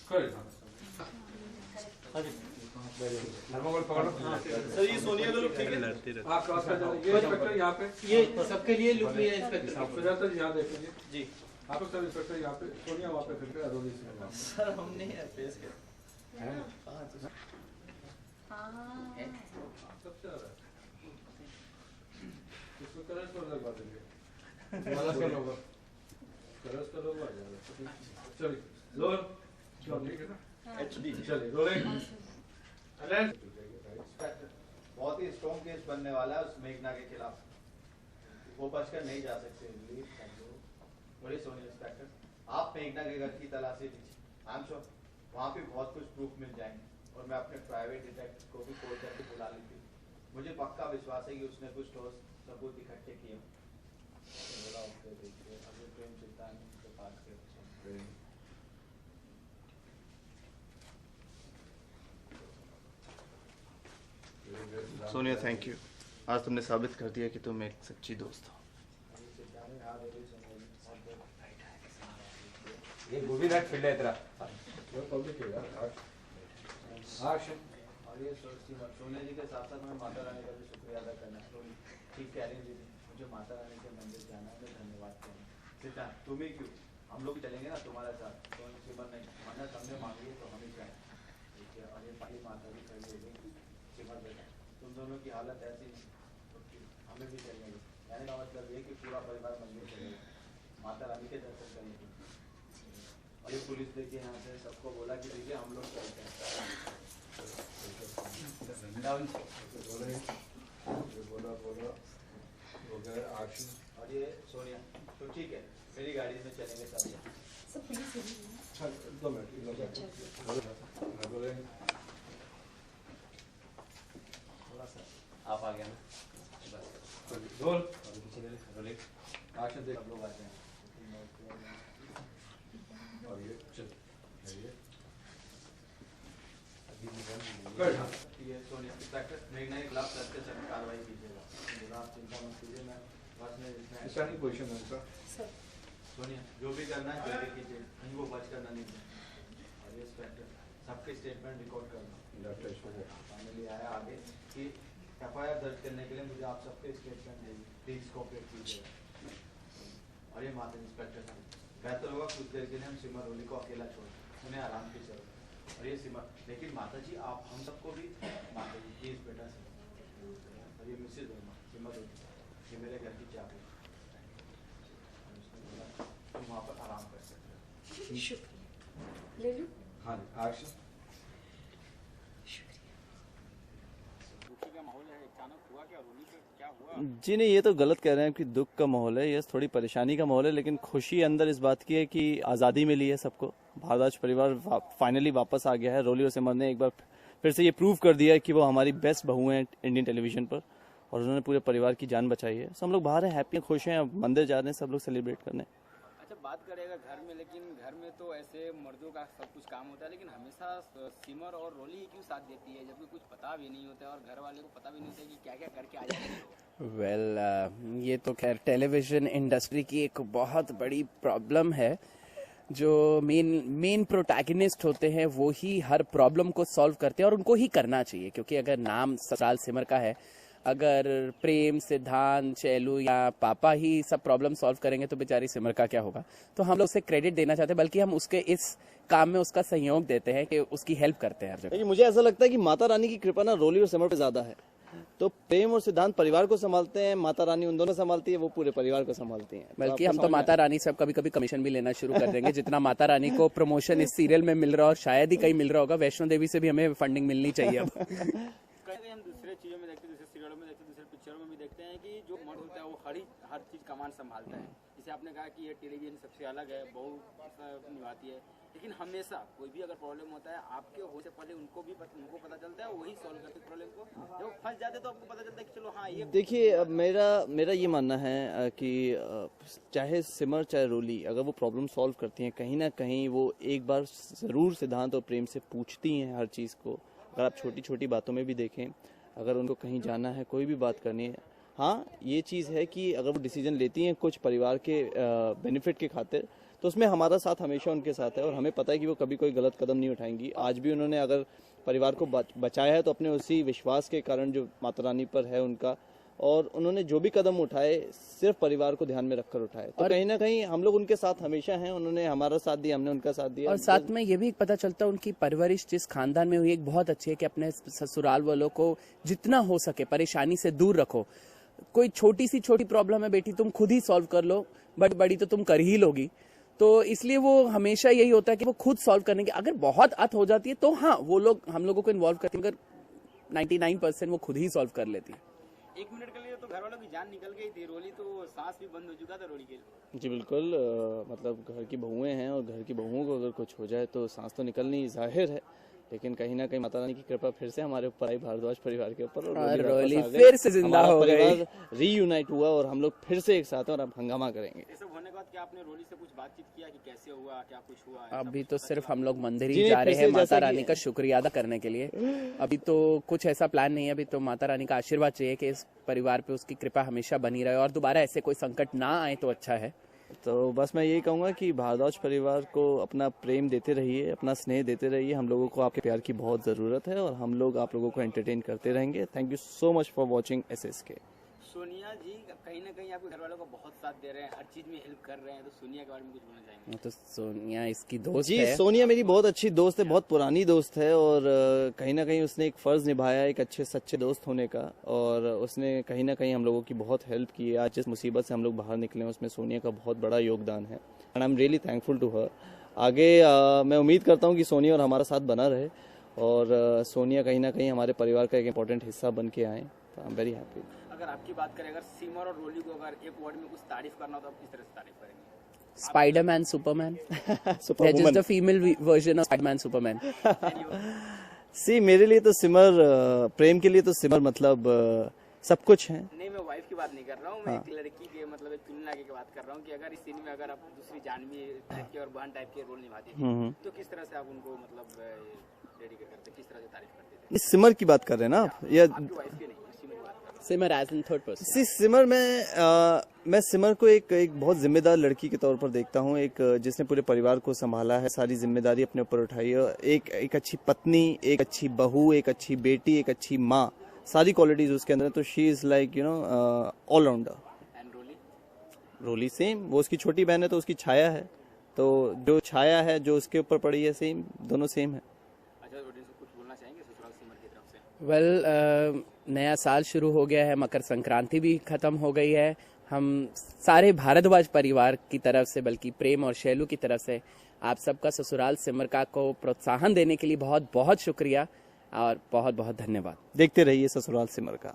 Sir ये सोनिया का look ठीक है। क्रॉस कर इंस्पेक्टर यहाँ पे ये सबके लिए लुक भी है इंस्पेक्टर यहाँ देखेंगे जी। आप सब इंस्पेक्टर यहाँ पे सोनिया वहाँ पे फिर अरोली सर हमने फेस किया सबसे ज्यादा इसको करस पर लगवा देंगे करस का लोग आ जाएगा चलिए लोन ठीक है ना एचडी चलिए रोलिंग बहुत ही स्ट्रॉन्ग केस बनने वाला है उस मेघना के खिलाफ, वो बचकर नहीं जा सकते। बड़ी सोनी इंस्पेक्टर, आप मेघना के घर की तलाशी लीजिए, आई एम श्योर वहाँ पे बहुत कुछ प्रूफ मिल जाएंगे और मैं अपने प्राइवेट डिटेक्टिव को भी कॉल करके बुला लेती हूँ। मुझे पक्का विश्वास है कि उसने कुछ ठोस सबूत इकट्ठे किए। सोनिया थैंक यू, आज तुमने साबित कर दिया कि तुम एक सच्ची दोस्त हो। ये गोभी नट फील्ड है तेरा पब्लिक है यार एक्शन। और ये सोनिया जी के साथ साथ मैं माता रानी का भी शुक्रिया अदा करना है। ठीक कह रही जी, मुझे माता रानी के मंदिर जाना है, मैं धन्यवाद कहना। सिद्धांत तुम ही क्यों, हम लोग चलेंगे ना तुम्हारे साथ। तो सिमर नहीं मन्नत हमने मांगी है तो हम ही जाए। ठीक है, और ये पाली माता भी खड़ी हो गई। सिमर बेटा तुम दोनों की हालत ऐसी हमें भी चलेंगे, यानी का मतलब ये कि पूरा परिवार मंदिर चलेगा माता रानी के दर्शन करने के लिए। और ये पुलिस देखिए यहाँ से सबको बोला कि देखिए हम लोग चलते हैं। बोला हो गया एक्शन। और ये सोनिया तो ठीक है, मेरी गाड़ी में चलेंगे सब। अच्छा 2 मिनट थोड़ा सा आप आ गया ना बस रोल पीछे ले रोलिंग एक्शन देख सब लोग आते हैं। और ये चल ये सोनिया इंस्पेक्टर मेघना के खिलाफ सख्त से सख्त कार्रवाई कीजिएगा। आप चिंता मत कीजिए, मैं बस में स्टैंडिंग पोजीशन है सर। सोनिया जो भी करना है जल्दी कीजिए, कहीं वो बच करना नहीं है। और ये इंस्पेक्टर सबके स्टेटमेंट रिकॉर्ड करना। फाइनली आया आगे कि FIR दर्ज करने के लिए मुझे आप सबके स्टेटमेंट देंगे, प्लीज कोऑपरेट कीजिएगा। और ये माता इंस्पेक्टर साहब, बेहतर होगा कुछ देर के लिए हम सिमर रोली को अकेला छोड़ उन्हें आराम की जरूरत। और ये सिमर, लेकिन माता जी आप हम सबको भी माता जी प्लीज बेटा से। और ये मिसेज वर्मा सिमर रोली, ये मेरे घर की चाबी, तुम वहाँ पर आराम कर सकते हो। ले लो। हाँ एक्शन। जी नहीं, ये तो गलत कह रहे हैं कि दुख का माहौल है, ये थोड़ी परेशानी का माहौल है, लेकिन खुशी अंदर इस बात की है कि आज़ादी मिली है सबको। भारद्वाज परिवार फाइनली वापस आ गया है। रोली और सिमर ने एक बार फिर से ये प्रूव कर दिया है कि वो हमारी बेस्ट बहू हैं इंडियन टेलीविजन पर, और उन्होंने पूरे परिवार की जान बचाई है। सब लोग बाहर हैं, हैप्पी हैं, खुश हैं, मंदिर जा रहे हैं सब लोग सेलिब्रेट करने। अच्छा बात करेगा घर में, लेकिन घर में तो ऐसे मर्दों का सब कुछ काम होता है, लेकिन हमेशा सिमर और रोली क्यों साथ देती है, जबकि कुछ पता भी नहीं होता है और घर वाले को पता भी नहीं होता है कि क्या क्या करके आ जाते हैं। ये तो खैर टेलीविजन इंडस्ट्री की एक बहुत बड़ी प्रॉब्लम है। जो मेन प्रोटैगनिस्ट होते हैं वो ही हर प्रॉब्लम को सॉल्व करते हैं, और उनको ही करना चाहिए, क्योंकि अगर नाम ससुराल सिमर का है, अगर प्रेम, सिद्धांत, चैलू या पापा ही सब प्रॉब्लम सॉल्व करेंगे तो बेचारी सिमर का क्या होगा। तो हम लोग उसे क्रेडिट देना चाहते हैं, बल्कि हम उसके इस काम में उसका सहयोग देते हैं कि उसकी हेल्प करते हैं हर जगह। मुझे ऐसा लगता है कि माता रानी की कृपा ना रोली और सिमर पे ज्यादा है। तो प्रेम और सिद्धांत परिवार को संभालते हैं, माता रानी उन दोनों संभालती है, वो पूरे परिवार को संभालती हैं। बल्कि हम तो माता रानी से कभी कभी कमीशन भी लेना शुरू कर देंगे। जितना माता रानी को प्रमोशन इस सीरियल में मिल रहा है और शायद ही कहीं मिल रहा होगा, वैष्णो देवी से भी हमें फंडिंग मिलनी चाहिए अब। कहीं हम दूसरे चीजों में देखते हैं, दूसरे सीरियलों में देखते हैं, दूसरे पिक्चरों में भी देखते हैं कि जो मर्द होता है वो हर चीज कमान संभालता है। जैसे आपने कहा कि ये टेलीविजन सबसे अलग है, बहू निभाती है, लेकिन हमेशा कोई भी अगर प्रॉब्लम होता है आपके हो से पहले उनको पता चलता है, वही सॉल्व करते प्रॉब्लम को। जब फंस जाते तो आपको पता चलता है कि चलो हाँ ये। देखिए अब मेरा ये मानना है कि चाहे सिमर चाहे रोली, अगर वो प्रॉब्लम सॉल्व करती हैं, कहीं ना कहीं वो एक बार ज़रूर सिद्धांत और प्रेम से पूछती हैं हर चीज़ को। अगर आप छोटी छोटी बातों में भी देखें, अगर उनको कहीं जाना है, कोई भी बात करनी है, हाँ ये चीज़ है कि अगर वो डिसीजन लेती हैं कुछ परिवार के बेनिफिट के खातिर, तो तो उसमें हमारा साथ हमेशा उनके साथ है और हमें पता है कि वो कभी कोई गलत कदम नहीं उठाएंगी। आज भी उन्होंने अगर परिवार को बचाया है तो अपने उसी विश्वास के कारण जो माता रानी पर है उनका, और उन्होंने जो भी कदम उठाए सिर्फ परिवार को ध्यान में रखकर उठाए। तो कहीं ना कहीं हम लोग उनके साथ हमेशा हैं, उन्होंने हमारा साथ दिया, हमने उनका साथ दिया। और साथ में ये भी पता चलता है उनकी परवरिश जिस खानदान में हुई एक बहुत अच्छी है कि अपने ससुराल वालों को जितना हो सके परेशानी से दूर रखो। कोई छोटी प्रॉब्लम है बेटी तुम खुद ही सॉल्व कर लो, बट बड़ी तो तुम कर ही लोगी। तो इसलिए वो हमेशा यही होता है कि वो खुद सॉल्व करने की, अगर बहुत अत हो जाती है तो हाँ वो लोग हम लोगों को इन्वॉल्व करते हैं, मगर 99% वो खुद ही सॉल्व कर लेती है। 1 मिनट के लिए तो घर वालों की जान निकल गई थी, रोली तो सांस भी बंद हो चुका था रोली के लिए। जी बिल्कुल, मतलब घर की बहुएं हैं और घर की बहुओं को अगर कुछ हो जाए तो सांस तो निकलनी जाहिर है, लेकिन कहीं ना कहीं माता रानी की कृपा फिर से हमारे ऊपर आई, भारद्वाज परिवार के ऊपर, और रोली फिर से जिंदा हो गई, रीयूनाइट हुआ और हम लोग फिर से एक साथ हैं और अब हंगामा करेंगे। ये सब होने के बाद क्या आपने रोली से कुछ बातचीत किया कि कैसे हुआ, क्या कुछ हुआ? अभी तो सिर्फ हम लोग मंदिर ही जा रहे हैं माता रानी का शुक्रिया अदा करने के लिए। अभी तो कुछ ऐसा प्लान नहीं है, अभी तो माता रानी का आशीर्वाद चाहिए कि इस परिवार पे उसकी कृपा हमेशा बनी रहे और दोबारा ऐसे कोई संकट ना आए तो अच्छा है। तो बस मैं यही कहूँगा कि भारद्वाज परिवार को अपना प्रेम देते रहिए, अपना स्नेह देते रहिए। हम लोगों को आपके प्यार की बहुत ज़रूरत है और हम लोग आप लोगों को एंटरटेन करते रहेंगे। Thank you so much for watching SSK। Sonia ji कहीं ना कहीं आपके घर वालों को बहुत साथ दे रहे हैं, हर चीज में हेल्प कर रहे हैं, तो सोनिया के बारे में कुछ बोलना चाहेंगे? तो सोनिया इसकी दोस्त जी है। सोनिया मेरी बहुत अच्छी दोस्त है, बहुत पुरानी दोस्त है, और कहीं ना कहीं उसने एक फ़र्ज़ निभाया एक अच्छे सच्चे दोस्त होने का, और उसने कहीं ना कहीं हम लोगों की बहुत हेल्प की है। आज जिस मुसीबत से हम लोग बाहर निकले हैं उसमें सोनिया का बहुत बड़ा योगदान है, and I am really thankful to her. आगे मैं उम्मीद करता हूँ कि सोनिया और हमारा साथ बना रहे, और सोनिया कहीं ना कहीं हमारे परिवार का एक इम्पोर्टेंट हिस्सा बन के आए, तो आई एम वेरी हैप्पी। अगर आपकी बात करें, अगर सिमर और रोली को अगर एक वर्ड में कुछ तारीफ करना हो तो आप किस तरह से तारीफ करेंगे? Spiderman Superman, Superwoman, just the female version of Spiderman Superman. See मेरे लिए तो सिमर, प्रेम के लिए तो सिमर मतलब सब कुछ है। नहीं, मैं वाइफ की बात नहीं कर रहा हूँ, मैं एक लड़की के मतलब एक तुलना की बात कर रहा हूँ कि अगर इस सीन में अगर आप दूसरी जानवी टाइप के और बहन टाइप के रोल निभाती थी तो किस तरह से आप उनको मतलब डेडिकेट करते, किस तरह से तारीफ करते थे? इस सिमर की बात कर रहे हैं ना आप, या आपकी वाइफ की नहीं, सिमर की बात कर रहा हूँ। सिमर एज इन थर्ड पर्सन। सी सिमर में मैं सिमर को एक बहुत जिम्मेदार लड़की के तौर पर देखता हूँ, एक जिसने पूरे परिवार को संभाला है, सारी जिम्मेदारी अपने ऊपर उठाई है, एक अच्छी पत्नी, एक अच्छी बहू, एक अच्छी बेटी, एक अच्छी माँ, सारी क्वालिटीज उसके अंदर। तो she is like allrounder. And Roli? Roli same, वो उसकी छोटी बहन है तो उसकी छाया है, तो जो छाया है जो उसके ऊपर पड़ी है सेम, दोनों सेम है। अच्छा, ऑडियंस को कुछ बोलना चाहेंगे ससुराल सिमर की तरफ से? वेल, नया साल शुरू हो गया है, मकर संक्रांति भी खत्म हो गई है। हम सारे भारद्वाज परिवार की तरफ से, बल्कि प्रेम और शैलू की तरफ से आप सबका ससुराल सिमर का को प्रोत्साहन देने के लिए बहुत बहुत शुक्रिया और बहुत बहुत धन्यवाद। देखते रहिए ससुराल सिमर का।